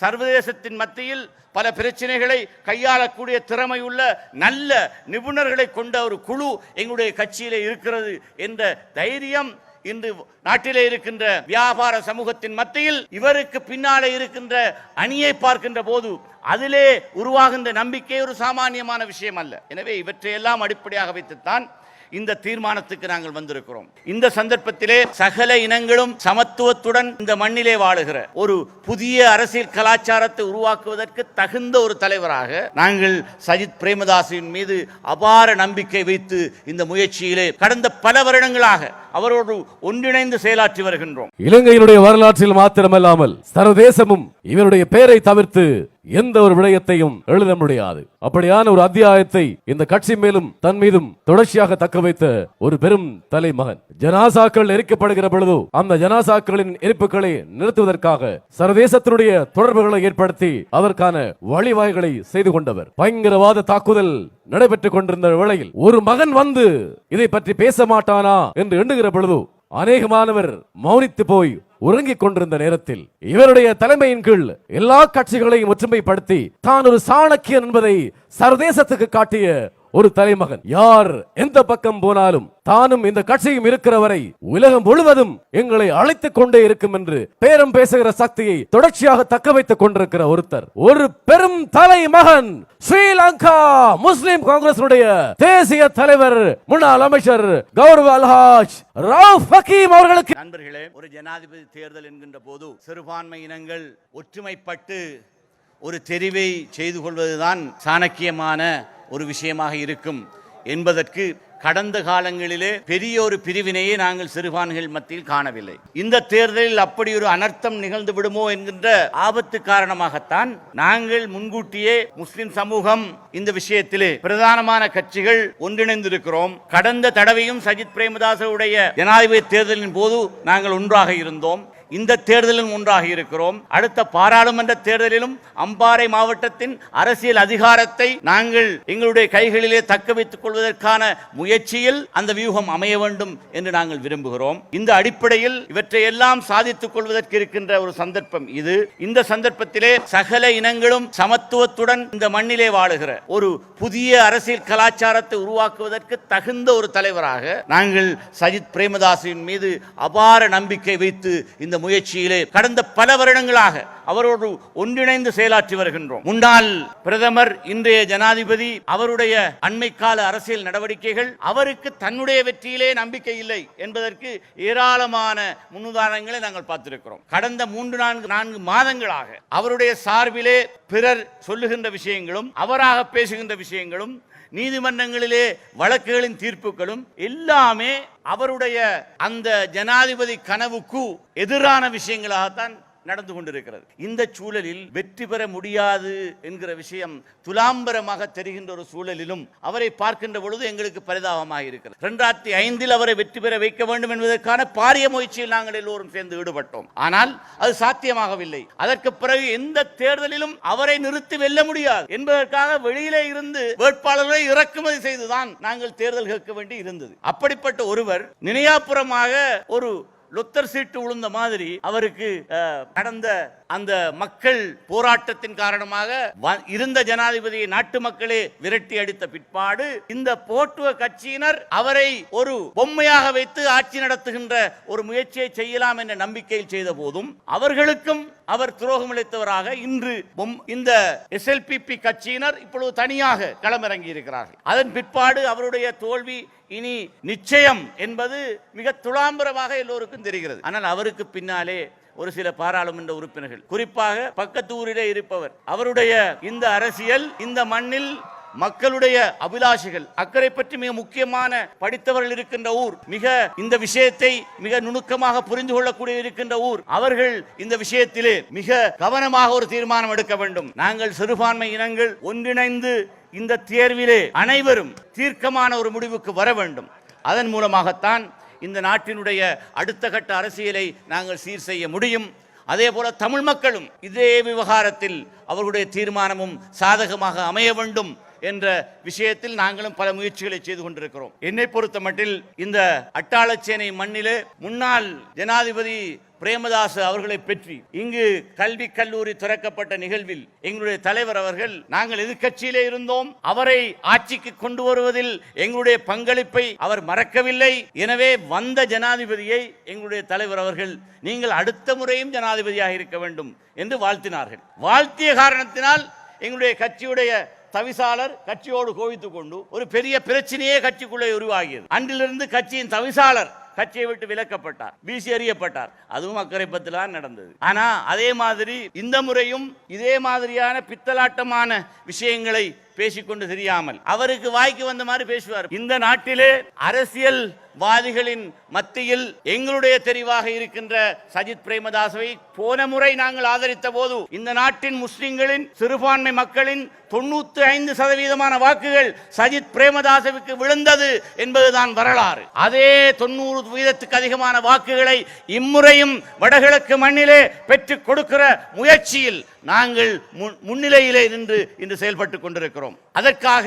சர்வதேசத்தின் மத்தியில் பல பிரச்சனைகளை கையாளக்கூடிய திறமையுள்ள நல்ல நிபுணர்களை கொண்ட ஒரு குழு எங்களுடைய கட்சியிலே இருக்கிறது என்ற தைரியம் இன்று நாட்டிலே இருக்கின்ற வியாபார சமூகத்தின் மத்தியில் இவருக்கு பின்னாலே இருக்கின்ற அணியை பார்க்கின்ற போது அதிலே உருவாகின்ற நம்பிக்கை ஒரு சாமானியமான விஷயம் அல்ல. எனவே இவற்றையெல்லாம் அடிப்படையாக வைத்துத்தான் இந்த தீர்மானத்துக்கு நாங்கள் வந்திருக்கிறோம். இந்த சந்தர்ப்பத்திலே சகல இனங்களும் சமத்துவத்துடன் இந்த மண்ணிலே வாழுகிற ஒரு புதிய அரசியல் கலாச்சாரத்தை உருவாக்குவதற்கு தகுந்த ஒரு தலைவராக நாங்கள் சஜித் பிரேமதாசின் மீது அபார நம்பிக்கை வைத்து இந்த முயற்சியிலே கடந்த பல வருடங்களாக அவரோடு ஒன்றிணைந்து செயலாற்றி வருகின்றோம். இலங்கையினுடைய வரலாற்றில் மாத்திரமல்லாமல் சர்வதேசமும் இவருடைய பெயரை தவிர்த்து எந்த ஒரு விடயத்தையும் எழுத முடியாது. அப்படியான ஒரு அத்தியாயத்தை இந்த கட்சி மேலும் தன் மீதும் தொடர்ச்சியாக தக்க வைத்த ஒரு பெரும் தலைமகன். ஜனாசாக்கள் எரிக்கப்படுகிற பொழுது அந்த ஜனாசாக்களின் எரிப்புகளை நிறுத்துவதற்காக சர்வதேசத்தினுடைய தொடர்புகளை ஏற்படுத்தி அதற்கான வழிவகைகளை செய்து கொண்டவர். பயங்கரவாத தாக்குதல் நடைபெற்றுக் கொண்டிருந்த வேளையில் ஒரு மகன் வந்து இதை பற்றி பேச மாட்டானா என்று எண்ணுகிற பொழுது அநேகமானவர் மௌனித்து போய் உறங்கிக் கொண்டிருந்த நேரத்தில் இவருடைய தலைமையின் கீழ் எல்லா கட்சிகளையும் ஒற்றுமைப்படுத்தி தான் ஒரு சாணக்கியன் என்பதை சர்வதேசத்துக்கு காட்டிய ஒரு தலைமகன். யார் எந்த பக்கம் போனாலும் தானும் இந்த கட்சியும் இருக்கிற வரை உலகம் முழுவதும் எங்களை அழைத்துக் கொண்டே இருக்கும் என்று பேரம் பேசுகிற சக்தியை தொடர்ச்சியாக தக்க வைத்துக் கொண்டிருக்கிற ஒருத்தர், ஒரு பெரும் தலைமகன், ஸ்ரீலங்கா முஸ்லிம் காங்கிரஸ் தேசிய தலைவர் முன்னாள் அமைச்சர் கௌரவ அல்ஹாஜ் ரவுஃப் ஹக்கீம் அவர்களுக்கு. நண்பர்களே, ஒரு ஜனாதிபதி தேர்தல் என்கின்ற போது சிறுபான்மை இனங்கள் ஒற்றுமைப்பட்டு ஒரு தெரிவை செய்து கொள்வதுதான் சாணக்கியமான ஒரு விஷயமாக இருக்கும் என்பதற்கு கடந்த காலங்களிலே பெரிய ஒரு பிரிவினையை நாங்கள் சிறுபான்மைகள் மத்தியில் காணவில்லை. இந்த தேர்தலில் அப்படி ஒரு அனர்த்தம் நிகழ்ந்து விடுமோ என்கின்ற ஆபத்து காரணமாகத்தான் நாங்கள் முன்கூட்டியே முஸ்லிம் சமூகம் இந்த விஷயத்திலே பிரதானமான கட்சிகள் ஒன்றிணைந்திருக்கிறோம். கடந்த தடவையும் சஜித் பிரேமதாசவுடைய ஜனாதிபதி தேர்தலின் போது நாங்கள் ஒன்றாக இருந்தோம். இந்த தேர்தலிலும் ஒன்றாக இருக்கிறோம். அடுத்த பாராளுமன்ற தேர்தலிலும் அம்பாறை மாவட்டத்தின் அரசியல் அதிகாரத்தை நாங்கள் எங்களுடைய கைகளிலே தக்க வைத்துக் கொள்வதற்கான முயற்சியில் அந்த வியூகம் அமைய வேண்டும் என்று நாங்கள் விரும்புகிறோம். இந்த அடிப்படையில் இவற்றையெல்லாம் சாதித்துக் கொள்வதற்கு இருக்கின்ற ஒரு சந்தர்ப்பம் இது. இந்த சந்தர்ப்பத்திலே சகல இனங்களும் சமத்துவத்துடன் இந்த மண்ணிலே வாழுகிற ஒரு புதிய அரசியல் கலாச்சாரத்தை உருவாக்குவதற்கு தகுந்த ஒரு தலைவராக நாங்கள் சஜித் பிரேமதாசின் மீது அபார நம்பிக்கை வைத்து இந்த முயற்சியிலே கடந்த பல வருடங்களாக அவரோடு ஒன்றிணைந்து செயலாற்றி வருகின்றோம். முன்னாள் பிரதமர், இன்றைய ஜனாதிபதி, அவருடைய அண்மை கால அரசியல் நடவடிக்கைகள் அவருக்கு தன்னுடைய வெற்றியிலே நம்பிக்கை இல்லை என்பதற்கு ஏராளமான முன்னுதாரணங்களை நாங்கள் பார்த்திருக்கிறோம். கடந்த 3-4 மாதங்களாக அவருடைய சார்பிலே பிறர் சொல்லுகின்ற விஷயங்களும் அவராக பேசுகின்ற விஷயங்களும் நீதிமன்றங்களிலே வழக்குகளின் தீர்ப்புகளும் எல்லாமே அவருடைய அந்த ஜனாதிபதி கனவுக்கு எதிரான விஷயங்களாகத்தான் நடந்து கொண்டிருக்கிறது. இந்த சூழலில் வெற்றி பெற முடியாது என்கிற விஷயம் துலாம்பரமாக தெரிகின்ற ஒரு சூழலிலும் அவரை பார்க்கின்ற பொழுது எங்களுக்கு பரிதாபமாக இருக்கிறது. 2005 அவரை வெற்றி பெற வைக்க வேண்டும் என்பதற்கான பாரிய முயற்சியில் நாங்கள் எல்லோரும் சேர்ந்து ஈடுபட்டோம். ஆனால் அது சாத்தியமாகவில்லை. அதற்கு பிறகு எந்த தேர்தலிலும் அவரை நிறுத்தி வெல்ல முடியாது என்பதற்காக வெளியிலே இருந்து வேட்பாளர்களை இறக்குமதி செய்துதான் நாங்கள் தேர்தல் கேட்க வேண்டி இருந்தது. அப்படிப்பட்ட ஒருவர் நினையாப்புறமாக ஒரு லொத்தர் சீட்டு விழுந்த மாதிரி அவருக்கு கடந்த அந்த மக்கள் போராட்டத்தின் காரணமாக இருந்த ஜனாதிபதியை நாட்டு மக்களே விரட்டி அடித்த பிற்பாடு இந்த போட்டுவ கட்சியினர் அவரை ஒரு பொம்மையாக வைத்து ஆட்சி நடத்துகின்ற ஒரு முயற்சியை செய்யலாம் என்ற நம்பிக்கையில் செய்த போதும் அவர்களுக்கும் அவர் துரோகம் அளித்தவராக இன்று இந்த SLPP கட்சியினர் இப்பொழுது தனியாக களமிறங்கி இருக்கிறார்கள். அதன் பிற்பாடு அவருடைய தோல்வி இனி நிச்சயம் என்பது மிக துலாம்பரமாக எல்லோருக்கும் தெரிகிறது. ஆனால் அவருக்கு பின்னாலே ஒரு சில பாராளுமன்ற உறுப்பினர்கள், குறிப்பாக பக்கத்து ஊரிலே இருப்பவர், அவருடைய இந்த அரசியல் இந்த மண்ணில் மக்களுடைய அபிலாஷைகள் அக்கறை பற்றி மிக முக்கியமான படித்தவர்கள் இருக்கின்ற ஊர், மிக இந்த விஷயத்தை மிக நுணுக்கமாக புரிந்து கொள்ளக்கூடிய இருக்கின்ற ஊர், அவர்கள் இந்த விஷயத்திலே மிக கவனமாக ஒரு தீர்மானம் எடுக்க வேண்டும். நாங்கள் சிறுபான்மை இனங்கள் ஒன்றிணைந்து இந்த தேர்விலே அனைவரும் தீர்க்கமான ஒரு முடிவுக்கு வர வேண்டும். அதன் மூலமாகத்தான் இந்த நாட்டினுடைய அடுத்த கட்ட அரசியலை நாங்கள் சீர் செய்ய முடியும். அதே போல தமிழ் மக்களும் இதே விவகாரத்தில் அவர்களுடைய தீர்மானமும் சாதகமாக அமைய வேண்டும் என்ற விஷயத்தில் நாங்களும் பல முயற்சிகளை செய்து கொண்டிருக்கிறோம். என்னை பொறுத்த மட்டில் இந்த அட்டாளச்சேனை மண்ணிலே முன்னாள் ஜனாதிபதி பிரேமதாஸ் அவர்களை பற்றி இங்கு கல்வி கல்லூரி திறக்கப்பட்ட நிகழ்வில் எங்களுடைய தலைவர் அவர்கள், நாங்கள் எதிர்க்கட்சியிலே இருந்தோம், அவரை ஆட்சிக்கு கொண்டு வருவதில் எங்களுடைய பங்களிப்பை அவர் மறக்கவில்லை. எனவே வந்த ஜனாதிபதியை எங்களுடைய தலைவர் அவர்கள், நீங்கள் அடுத்த முறையும் ஜனாதிபதியாக இருக்க வேண்டும் என்று வாழ்த்தினார்கள். வாழ்த்திய காரணத்தினால் எங்களுடைய கட்சியுடைய தவிசாளர் கட்சியோடு கோவித்துக் கொண்டு ஒரு பெரிய பிரச்சனையே கட்சிக்குள்ளே உருவாகியது. அன்றிலிருந்து கட்சியின் தவிசாளர் கட்சியை விட்டு விலக்கப்பட்டார், வீசி எறியப்பட்டார். அதுவும் அக்கரைப்பத்தில் நடந்தது. ஆனா அதே மாதிரி இந்த முறையும் இதே மாதிரியான பித்தலாட்டமான விஷயங்களை பேசிக்கொண்டு தெரியாமல் அவருக்கு வாய்க்கு வந்த மாதிரி பேசுவார். இந்த நாட்டிலே அரசியல்வாதிகளின் மத்தியில் எங்களுடைய தெரிவாக இருக்கின்ற சஜித் பிரேமதாசவை போன முறை நாங்கள் ஆதரித்த போது இந்த நாட்டின் முஸ்லிம்களின் சிறுபான்மை மக்களின் 95% வாக்குகள் சஜித் பிரேமதாசவுக்கு விழுந்தது என்பதுதான் வரலாறு. அதே 90% அதிகமான வாக்குகளை இம்முறையும் வடகிழக்கு மண்ணிலே பெற்றுக் கொடுக்கிற முயற்சியில் நாங்கள் முன்னிலையிலே நின்று இன்று செயல்பட்டுக் கொண்டிருக்கிறோம். அதற்காக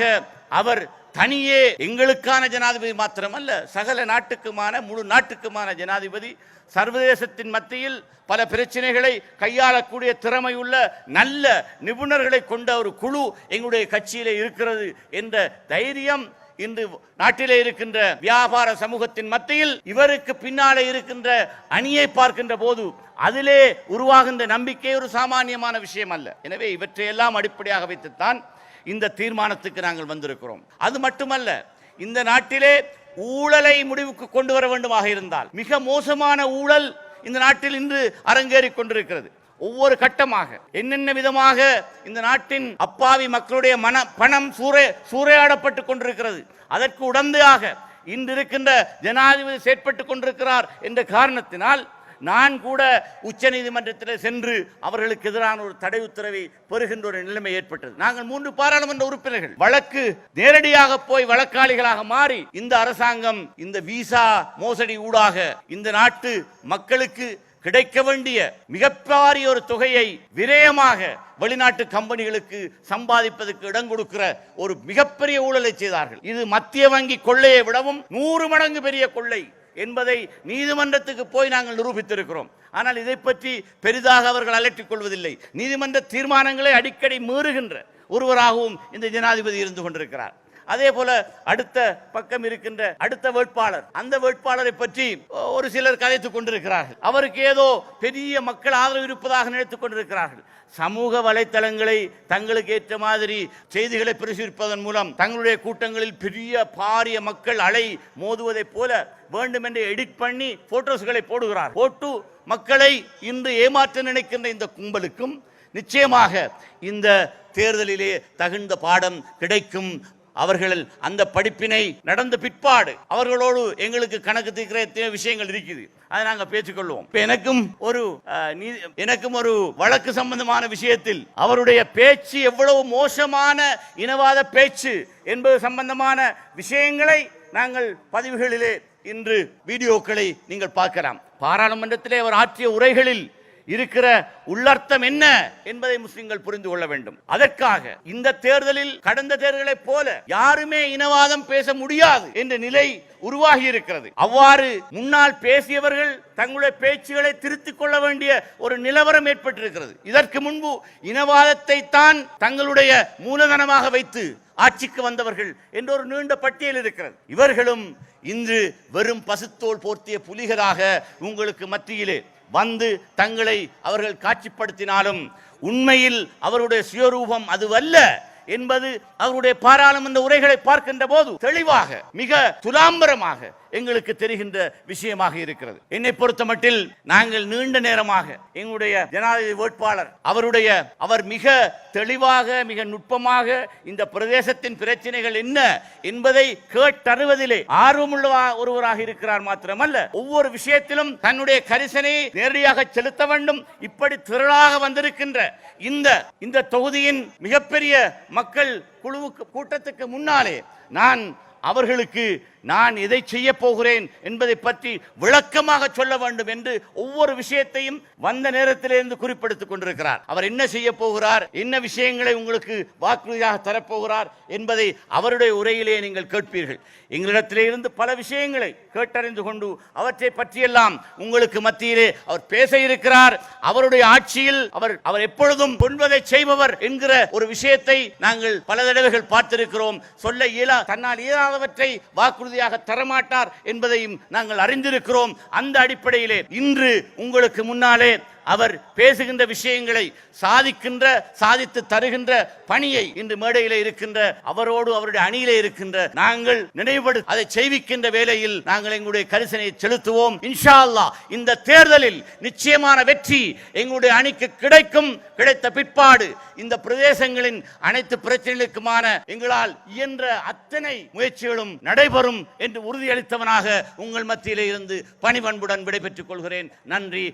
அவர் தனியே எங்களுக்கான ஜனாதிபதி மாத்திரமல்ல, சகல நாட்டுக்குமான முழு நாட்டுக்குமான ஜனாதிபதி, சர்வதேசத்தின் மத்தியில் பல பிரச்சனைகளை கையாளக்கூடிய திறமையுள்ள நல்ல நிபுணர்களை கொண்ட ஒரு குழு எங்களுடைய கட்சியிலே இருக்கிறது என்ற தைரியம் இன்று நாட்டிலே இருக்கின்ற வியாபார சமூகத்தின் மத்தியில் இவருக்கு பின்னாலே இருக்கின்ற அணியை பார்க்கின்ற போது அதிலே உருவாகின்ற நம்பிக்கை ஒரு சாமானியமான விஷயம் அல்ல. எனவே இவற்றையெல்லாம் அடிப்படையாக வைத்துத்தான் இந்த தீர்மானத்துக்கு நாங்கள் வந்திருக்கிறோம். அது மட்டுமல்ல, இந்த நாட்டிலே ஊழலை முடிவுக்கு கொண்டு வர வேண்டுமாக இருந்தால், மிக மோசமான ஊழல் இந்த நாட்டில் இன்று அரங்கேறிக் கொண்டிருக்கிறது. ஒவ்வொரு கட்டமாக என்னென்ன விதமாக இந்த நாட்டின் அப்பாவி மக்களுடைய பணம் சூறையாடப்பட்டுக் கொண்டிருக்கிறது. அதற்கு உடந்தையாக இன்று இருக்கின்ற ஜனாதிபதி செயற்பட்டுக் கொண்டிருக்கிறார் என்ற காரணத்தினால் நான் கூட உச்ச நீதிமன்றத்தில் சென்று அவர்களுக்கு எதிரான ஒரு தடை உத்தரவை பெறுகின்ற ஒரு நிலைமை ஏற்பட்டது. நாங்கள் 3 பாராளுமன்ற உறுப்பினர்கள் வழக்கு நேரடியாக போய் வழக்காளிகளாக மாறி இந்த அரசாங்கம் இந்த விசா மோசடி ஊடாக இந்த நாட்டு மக்களுக்கு கிடைக்க வேண்டிய மிகப்பெரிய ஒரு தொகையை விரயமாக வெளிநாட்டு கம்பெனிகளுக்கு சம்பாதிப்பதற்கு இடம் கொடுக்கிற ஒரு மிகப்பெரிய ஊழலை செய்தார்கள். இது மத்திய வங்கி கொள்ளையை விடவும் 100 மடங்கு பெரிய கொள்ளை என்பதை நீதிமன்றத்துக்கு போய் நாங்கள் நிரூபித்திருக்கிறோம். ஆனால் இதை பற்றி பெரிதாக அவர்கள் அலட்டிக் கொள்வதில்லை. நீதிமன்ற தீர்மானங்களை அடிக்கடி மீறுகின்ற ஒருவராகவும் இந்த ஜனாதிபதி இருந்து கொண்டிருக்கிறார். அதே போல அடுத்த பக்கம் இருக்கின்ற அடுத்த வேட்பாளர், அந்த வேட்பாளரை பற்றி ஒரு சிலர் கதைத்துக் கொண்டிருக்கிறார்கள். அவருக்கு ஏதோ பெரிய மக்கள் ஆதரவு இருப்பதாக நினைத்துக் கொண்டிருக்கிறார்கள். சமூக வலைத்தளங்களை தங்களுக்கு ஏற்ற மாதிரி செய்திகளை பிரசுரிப்பதன் மூலம் தங்களுடைய கூட்டங்களில் பெரிய பாரிய மக்கள் அலை மோதுவதை போல வேண்டுமென்று எடிட் பண்ணி போட்டோஸ்களை போட்டு மக்களை இன்று ஏமாற்ற நினைக்கின்ற இந்த கும்பலுக்கும் நிச்சயமாக இந்த தேர்தலிலே தகுந்த பாடம் கிடைக்கும். அவர்கள் அந்த படிப்பினை நடந்த பிற்பாடு அவர்களோடு எங்களுக்கு கணக்கு தீர்க்கிற விஷயங்கள் இருக்குது, அதை நாங்கள் பேசிக்கொள்வோம். எனக்கும் ஒரு வழக்கு சம்பந்தமான விஷயத்தில் அவருடைய பேச்சு எவ்வளவு மோசமான இனவாத பேச்சு என்பது சம்பந்தமான விஷயங்களை நாங்கள் பதிவுகளிலே இன்று வீடியோக்களை நீங்கள் பார்க்கலாம். பாராளுமன்றத்திலே அவர் ஆற்றிய உரைகளில் இருக்கிற உள்ளர்த்தம் என்ன என்பதை முஸ்லிம்கள் புரிந்து கொள்ள வேண்டும். அதற்காக இந்த தேர்தலில் கடந்த தேர்தலை போல யாருமே இனவாதம் பேச முடியாது என்ற நிலை உருவாகி இருக்கிறது. அவ்வாறு முன்னால் பேசியவர்கள் தங்களுடைய பேச்சுகளை திருத்திக் கொள்ள வேண்டிய ஒரு நிலவரம் ஏற்பட்டிருக்கிறது. இதற்கு முன்பு இனவாதத்தை தான் தங்களுடைய மூலதனமாக வைத்து ஆட்சிக்கு வந்தவர்கள் என்ற ஒரு நீண்ட பட்டியல் இருக்கிறது. இவர்களும் இன்று வெறும் பசுத்தோல் போர்த்திய புலிகளாக உங்களுக்கு மத்தியிலே வந்து தங்களை அவர்கள் காட்சிப்படுத்தினாலும் உண்மையில் அவருடைய சுயரூபம் அதுவல்ல என்பது அவருடைய பாராளுமன்ற உரைகளை பார்க்கின்ற போது தெளிவாக மிக துலாம்பரமாக எங்களுக்கு தெரிகின்ற விஷயமாக இருக்கிறது. என்னை பொறுத்த மட்டில் நாங்கள் நீண்ட நேரமாக எங்களுடைய ஜனாதிபதி வேட்பாளர் அவர் மிக தெளிவாக மிக நுட்பமாக இந்த பிரதேசத்தின் பிரச்சனைகள் என்ன என்பதை கேட்டறிவதிலே ஆர்வமுள்ள ஒருவராக இருக்கிறார். மாத்திரமல்ல, ஒவ்வொரு விஷயத்திலும் தன்னுடைய கரிசனையை நேரடியாக செலுத்த வேண்டும். இப்படி திரளாக வந்திருக்கின்ற இந்த தொகுதியின் மிகப்பெரிய மக்கள் கூட்டத்துக்கு முன்னாலே நான் அவர்களுக்கு நான் எதை செய்ய போகிறேன் என்பதை பற்றி விளக்கமாக சொல்ல வேண்டும் என்று ஒவ்வொரு விஷயத்தையும் வந்த நேரத்திலிருந்து குறிப்பிடுத்துக் கொண்டிருக்கிறார். அவர் என்ன செய்ய போகிறார், என்ன விஷயங்களை உங்களுக்கு வாக்குறுதியாக தரப்போகிறார் என்பதை அவருடைய உரையிலே நீங்கள் கேட்பீர்கள். எங்களிடத்திலே இருந்து பல விஷயங்களை கேட்டறிந்து கொண்டு அவற்றை பற்றியெல்லாம் உங்களுக்கு மத்தியிலே அவர் பேச இருக்கிறார். அவருடைய ஆட்சியில் அவர் எப்பொழுதும் சொல்வதை செய்பவர் என்கிற ஒரு விஷயத்தை நாங்கள் பல தடவைகள் பார்த்திருக்கிறோம். தன்னால் இயலாதவற்றை வாக்குறுதியாக தரமாட்டார் என்பதையும் நாங்கள் அறிந்திருக்கிறோம். அந்த அடிப்படையிலே இன்று உங்களுக்கு முன்னாலே அவர் பேசுகின்ற விஷயங்களை சாதித்து தருகின்ற பணியை இன்று மேடையிலே இருக்கின்ற அவரோடு அவருடைய அணியிலே இருக்கின்ற நாங்கள் அதை செய்விக்கின்ற வேளையில் நாங்கள் எங்களுடைய கரிசனை செலுத்துவோம். இன்ஷா அல்லாஹ் இந்த தேர்தலில் நிச்சயமான வெற்றி எங்களுடைய அணிக்கு கிடைக்கும். கிடைத்த பிற்பாடு இந்த பிரதேசங்களின் அனைத்து பிரச்சனைகளுக்குமான எங்களால் இயன்ற அத்தனை முயற்சிகளும் நடைபெறும் என்று உறுதியளித்தவனாக உங்கள் மத்தியிலே இருந்து பணிவன்புடன் விடைபெற்றுக் கொள்கிறேன். நன்றி.